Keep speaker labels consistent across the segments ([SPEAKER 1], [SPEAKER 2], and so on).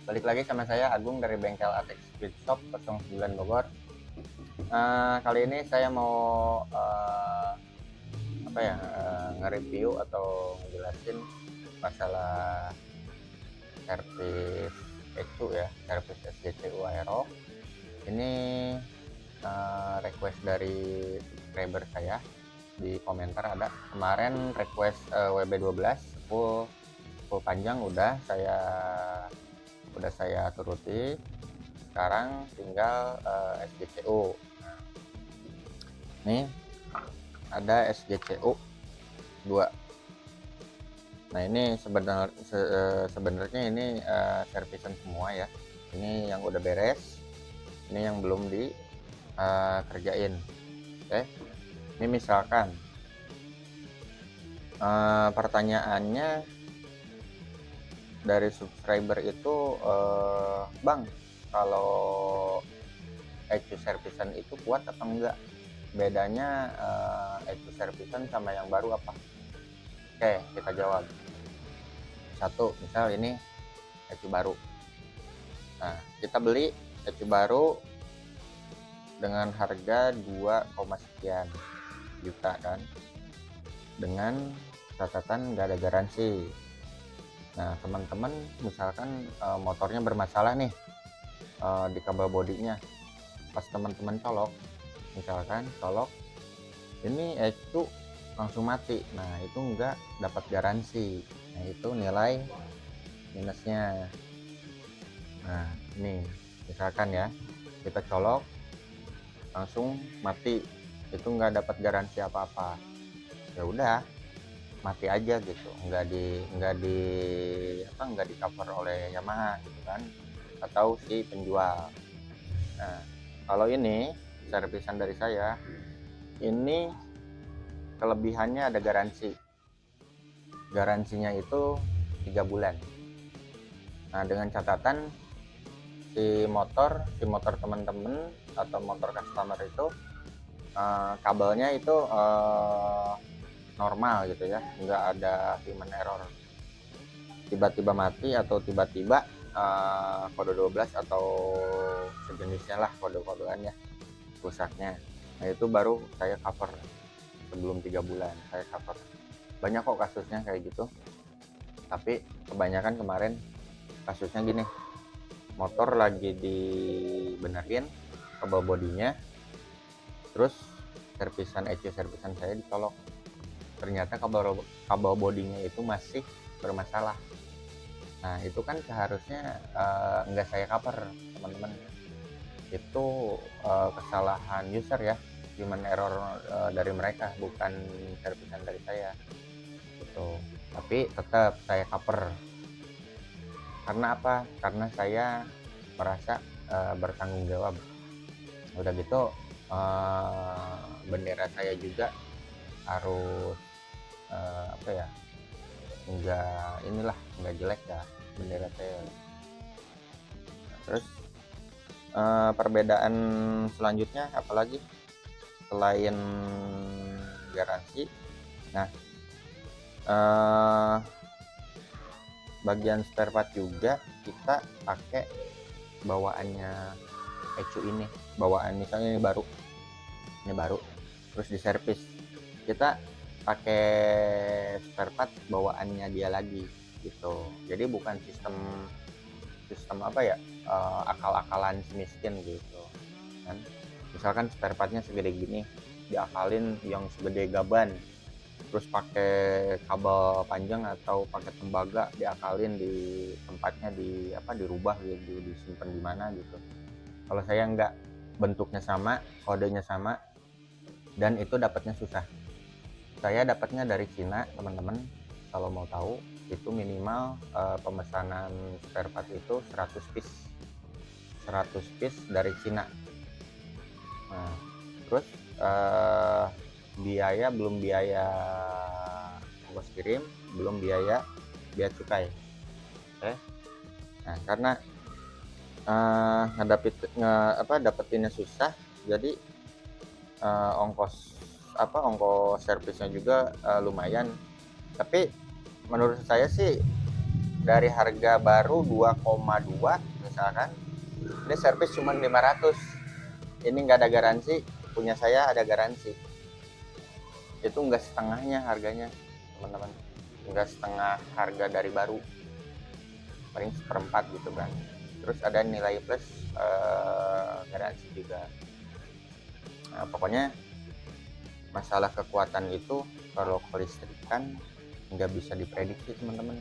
[SPEAKER 1] Balik lagi sama saya Agung dari bengkel Atex Speed Shop 09 Bogor. Kali ini saya mau nge-review atau ngejelasin masalah servis ECU ya, servis SGCU Aero. Ini request dari subscriber saya di komentar ada. Kemarin request WB12 full panjang udah saya turuti. Sekarang tinggal SGCU. Nih ada SGCU 2. Nah ini sebenarnya ini servisan semua ya. Ini yang udah beres, ini yang belum dikerjain. Oke, ini misalkan pertanyaannya dari subscriber itu, Bang, kalau ECU servisan itu kuat atau enggak? Bedanya ECU servisan sama yang baru apa? Oke, kita jawab. Satu, misal ini ECU baru. Nah, kita beli ECU baru dengan harga 2, sekian juta kan, dengan catatan nggak ada garansi. Nah, teman-teman misalkan motornya bermasalah nih di kabel bodinya, pas teman-teman colok, misalkan colok ini ECU langsung mati, nah itu nggak dapat garansi. Nah itu nilai minusnya. Nah ini misalkan ya, kita colok langsung mati, itu nggak dapat garansi apa-apa, ya udah mati aja gitu, nggak di cover oleh Yamaha gitu kan, atau si penjual. Nah kalau ini servisan dari saya, ini kelebihannya ada garansinya itu 3 bulan. Nah dengan catatan si motor teman-teman atau motor customer itu kabelnya itu normal gitu ya, nggak ada human error, tiba-tiba mati atau tiba-tiba kode 12 atau sejenisnya lah, kode-kodeannya rusaknya. Nah itu baru saya cover, sebelum 3 bulan saya cover. Banyak kok kasusnya kayak gitu, tapi kebanyakan kemarin kasusnya gini, motor lagi dibenerin kabel bodinya, terus ECU servisan saya dicolok, ternyata kabel bodinya itu masih bermasalah. Nah itu kan seharusnya nggak saya cover teman-teman, itu kesalahan user ya, human error dari mereka, bukan servisan dari saya gitu. Tapi tetap saya cover. Karena apa? Karena saya merasa bertanggung jawab. Udah gitu bendera saya juga harus nggak jelek ya bendera saya. Terus perbedaan selanjutnya apalagi selain garansi? Nah bagian spare part juga kita pakai bawaannya ECU ini, bawaan misalnya ini baru terus diservis, kita pakai spare part bawaannya dia lagi gitu. Jadi bukan sistem akal-akalan si miskin gitu kan. Misalkan spare partnya segede gini, diakalin yang segede gaban, terus pakai kabel panjang atau pakai tembaga diakalin di tempatnya, dirubah gitu, disimpan di mana gitu. Kalau saya enggak, bentuknya sama, kodenya sama, dan itu dapatnya susah. Saya dapatnya dari Cina teman-teman, kalau mau tahu itu minimal pemesanan spare part itu 100 piece dari Cina. Nah terus belum biaya ongkos kirim, belum biaya cukai. Oke. Nah karena dapetinnya susah, jadi ongkos servisnya juga lumayan. Tapi menurut saya sih dari harga baru 2,2 misalkan, ini servis cuma 500. Ini nggak ada garansi, punya saya ada garansi. Itu nggak setengahnya harganya teman-teman, nggak setengah harga dari baru, paling seperempat gitu kan. Terus ada nilai plus garansi juga. Nah, pokoknya masalah kekuatan itu kalau kelistrikan nggak bisa diprediksi teman-teman,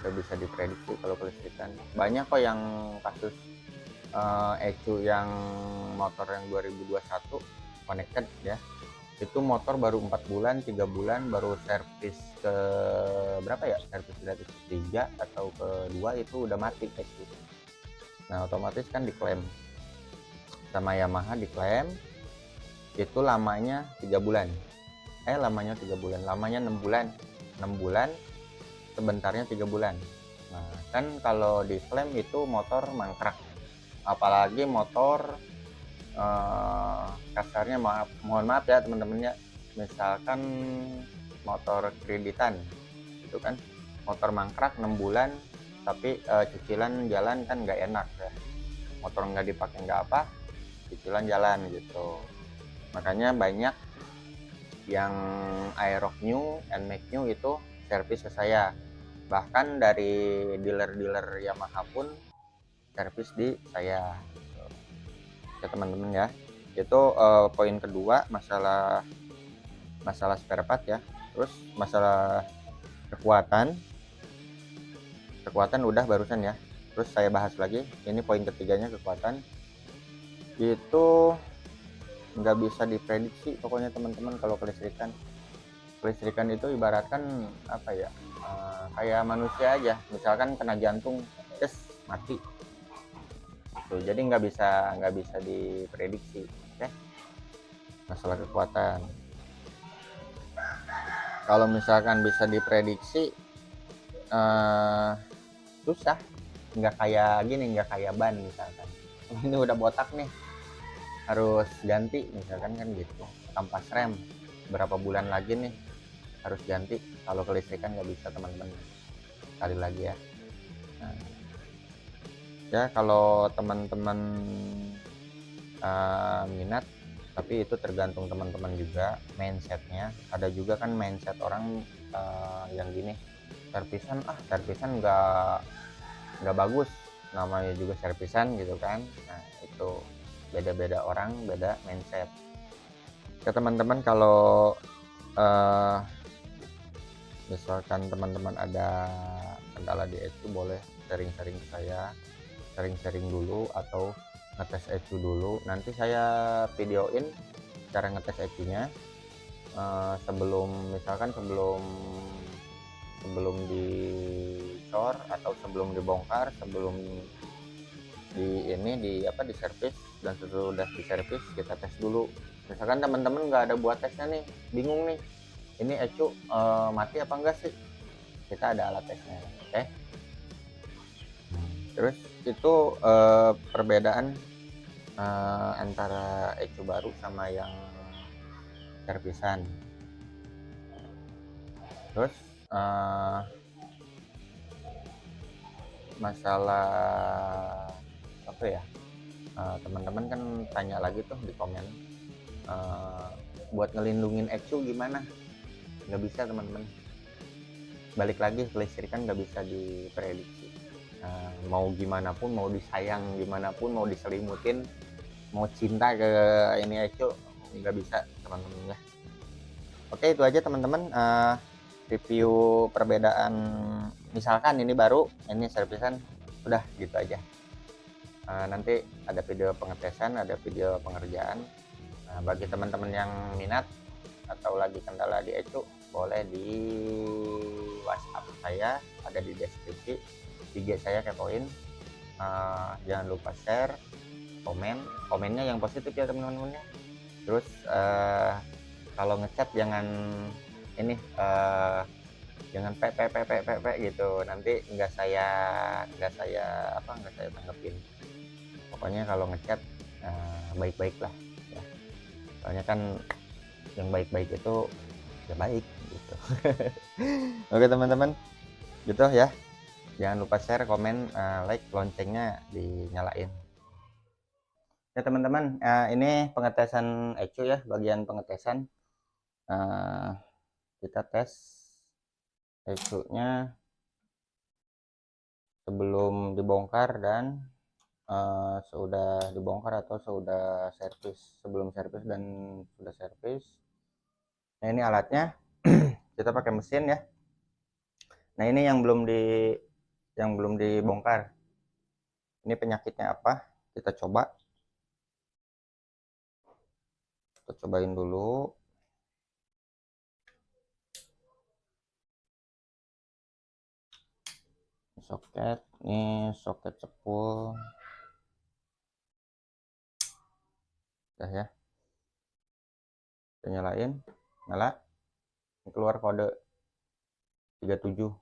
[SPEAKER 1] nggak bisa diprediksi kalau kelistrikan. Banyak kok yang kasus ECU yang motor yang 2021 connected ya, itu motor baru 4 bulan 3 bulan baru servis ke berapa ya, servis gratis ketiga atau kedua itu udah mati ECU. Nah otomatis kan diklaim sama Yamaha, diklaim itu lamanya 3 bulan, lamanya 3 bulan, lamanya 6 bulan, 6 bulan sebentarnya 3 bulan. Nah kan kalau diklaim itu motor mangkrak, apalagi motor kasarnya mohon maaf ya teman-teman ya, misalkan motor kreditan itu kan motor mangkrak 6 bulan tapi cicilan jalan kan nggak enak ya, motor nggak dipakai nggak apa, cicilan jalan gitu. Makanya banyak yang Aerox new, NMAX new itu servis ke saya, bahkan dari dealer-dealer Yamaha pun servis di saya ya teman-teman ya. Itu poin kedua, masalah spare part ya. Terus masalah kekuatan udah barusan ya. Terus saya bahas lagi, ini poin ketiganya, kekuatan itu nggak bisa diprediksi pokoknya teman-teman. Kalau kelistrikan itu ibaratkan apa ya, kayak manusia aja, misalkan kena jantung terus mati tuh, jadi nggak bisa diprediksi. Oke, masalah kekuatan kalau misalkan bisa diprediksi susah, nggak kayak gini, nggak kayak ban misalkan ini udah botak nih harus ganti misalkan kan gitu, kampas rem berapa bulan lagi nih harus ganti. Kalau kelistrikan nggak bisa teman-teman, sekali lagi ya. Nah, ya kalau teman-teman minat, tapi itu tergantung teman-teman juga mindsetnya. Ada juga kan mindset orang yang gini, servisan nggak bagus, namanya juga servisan gitu kan. Nah itu beda-beda orang, beda mindset ya teman-teman. Kalau misalkan teman-teman ada kendala di ECU, boleh sharing-sharing ke saya, sharing dulu atau ngetes ECU dulu. Nanti saya videoin cara ngetes ECU-nya misalkan sebelum dicor atau sebelum dibongkar, sebelum di servis, dan sesudah di servis kita tes dulu. Misalkan teman-teman nggak ada buat tesnya nih, bingung nih ini ECU mati apa enggak sih, kita ada alat tesnya. Oke. Terus itu perbedaan antara ECU baru sama yang servisan. Terus masalah apa ya, teman-teman kan tanya lagi tuh di komen, buat ngelindungin ECU gimana. Nggak bisa teman-teman, balik lagi kelistrikan nggak bisa diprediksi. Mau gimana pun, mau disayang gimana pun, mau diselimutin, mau cinta ke ini ECU, nggak bisa teman-teman ya. Oke, itu aja teman-teman, review perbedaan. Misalkan ini baru, ini servisan, udah gitu aja. Nanti ada video pengetesan, ada video pengerjaan. Bagi teman-teman yang minat atau lagi kendala di ECU, boleh di WhatsApp saya, ada di deskripsi. IG saya kepoin. Jangan lupa share, komennya yang positif ya teman-teman ya. Terus kalau ngechat jangan ini jangan pe gitu, nanti nggak saya tanggepin. Pokoknya kalau ngechat baik-baik lah ya, soalnya kan yang baik-baik itu ya baik gitu. Oke teman-teman, gitu ya. Jangan lupa share, komen, like, loncengnya dinyalain. Ya teman-teman, ini pengetesan ECU ya, bagian pengetesan. Kita tes ECU-nya sebelum dibongkar dan sudah dibongkar atau sudah servis, sebelum servis dan sudah servis. Nah ini alatnya. Kita pakai mesin ya. Nah ini yang belum dibongkar. Ini penyakitnya apa? Kita cobain dulu. Soket, ini soket cepul. Udah ya. Kita nyalain, nyala. Keluar kode 3712.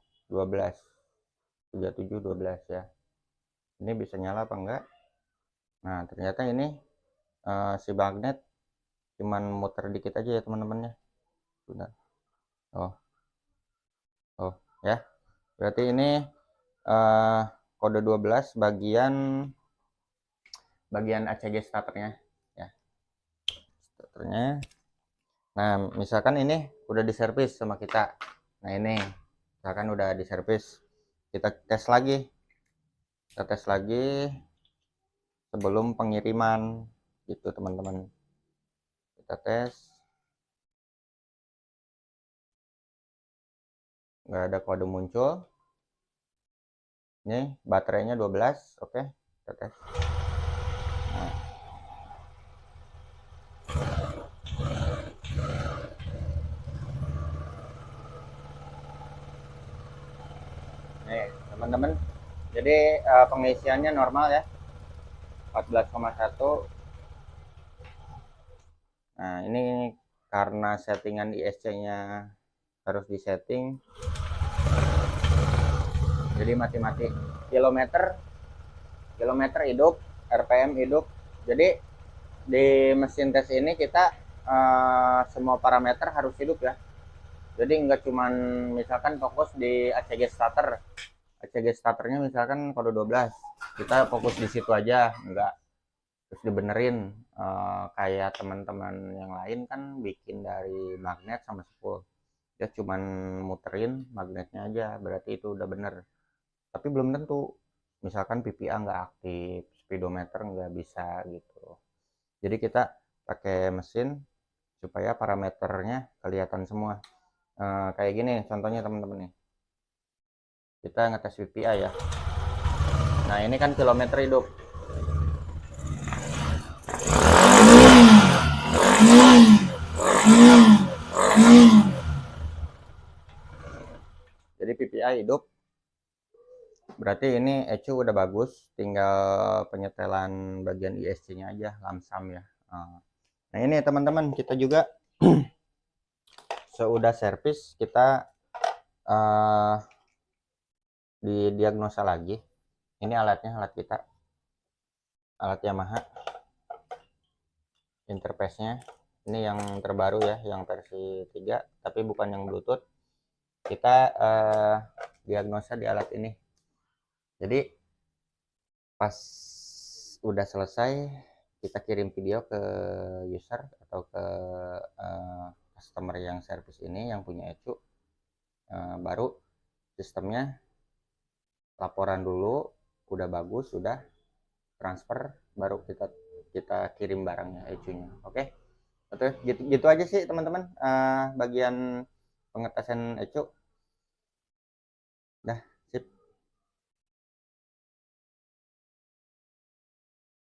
[SPEAKER 1] 3712 ya. Ini bisa nyala apa enggak? Nah, ternyata ini si magnet cuman muter dikit aja ya teman-teman ya. Bentar. Oh ya. Berarti ini kode 12 bagian ACG starternya ya. Starternya. Nah, misalkan ini udah diservis sama kita. Nah, ini misalkan udah diservis. Kita tes lagi. Sebelum pengiriman gitu teman-teman. Kita tes. Nggak ada kode muncul. Ini baterainya 12. Oke, kita tes. Nah. Nih teman-teman, jadi pengisiannya normal ya, 14,1. Nah ini karena settingan ISC-nya harus disetting, jadi mati-mati. Kilometer hidup, RPM hidup. Jadi di mesin tes ini kita semua parameter harus hidup ya. Jadi nggak cuman misalkan fokus di ACG starter. ACG starternya misalkan kode 12. Kita fokus di situ aja, enggak. Terus dibenerin kayak teman-teman yang lain kan bikin dari magnet sama spool. Dia cuman muterin magnetnya aja, berarti itu udah bener. Tapi belum tentu. Misalkan PPA nggak aktif, speedometer nggak bisa gitu. Jadi kita pakai mesin supaya parameternya kelihatan semua. Kayak gini contohnya teman-teman nih. Kita ngetes PPA ya. Nah ini kan kilometer hidup. Jadi PPA hidup. Berarti ini ECU udah bagus, tinggal penyetelan bagian ISC-nya aja, lamsam ya. Nah ini teman-teman, kita juga seudah servis kita didiagnosa lagi. Ini alatnya, alat kita, alat Yamaha. Interface-nya ini yang terbaru ya, yang versi 3, tapi bukan yang Bluetooth. Kita diagnosa di alat ini. Jadi pas udah selesai, kita kirim video ke user atau ke customer yang servis ini yang punya ECU. Baru sistemnya laporan dulu, udah bagus, sudah transfer, baru kita kirim barangnya, ECU-nya. Oke. Gitu aja sih teman-teman, bagian pengetesan ECU. Dah.